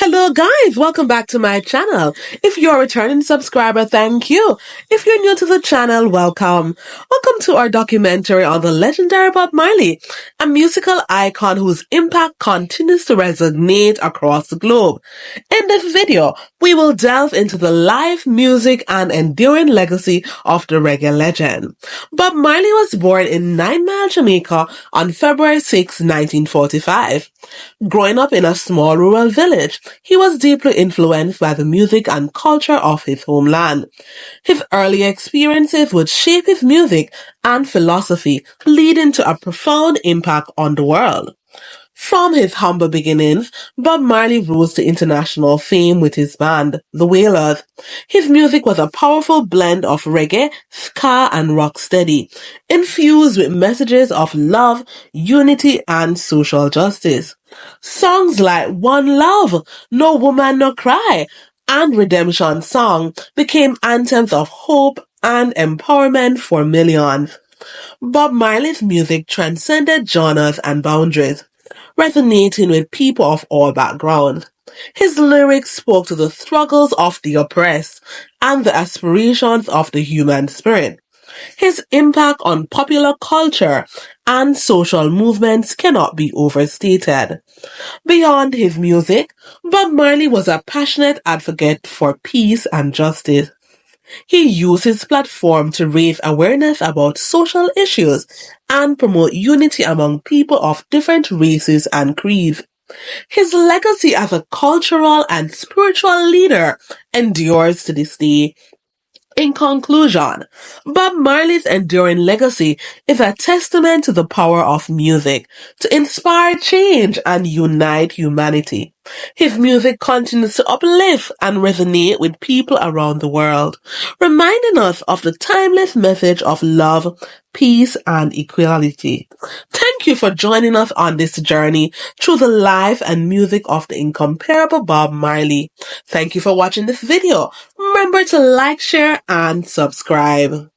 Hello guys, welcome back to my channel. If you're a returning subscriber, thank you. If you're new to the channel, welcome. Welcome to our documentary on the legendary Bob Marley, a musical icon whose impact continues to resonate across the globe. In this video, we will delve into the life, music, and enduring legacy of the reggae legend. Bob Marley was born in 9 Mile, Jamaica on February 6, 1945. Growing up in a small rural village, he was deeply influenced by the music and culture of his homeland. His early experiences would shape his music and philosophy, leading to a profound impact on the world. From his humble beginnings, Bob Marley rose to international fame with his band, The Wailers. His music was a powerful blend of reggae, ska, and rocksteady, infused with messages of love, unity, and social justice. Songs like One Love, No Woman No Cry, and Redemption Song became anthems of hope and empowerment for millions. Bob Marley's music transcended genres and boundaries, resonating with people of all backgrounds. His lyrics spoke to the struggles of the oppressed and the aspirations of the human spirit. His impact on popular culture and social movements cannot be overstated. Beyond his music, Bob Marley was a passionate advocate for peace and justice. He used his platform to raise awareness about social issues and promote unity among people of different races and creeds. His legacy as a cultural and spiritual leader endures to this day. In conclusion, Bob Marley's enduring legacy is a testament to the power of music to inspire change and unite humanity. His music continues to uplift and resonate with people around the world, reminding us of the timeless message of love, peace, and equality. Thank you for joining us on this journey through the life and music of the incomparable Bob Marley. Thank you for watching this video. Remember to like, share, and subscribe.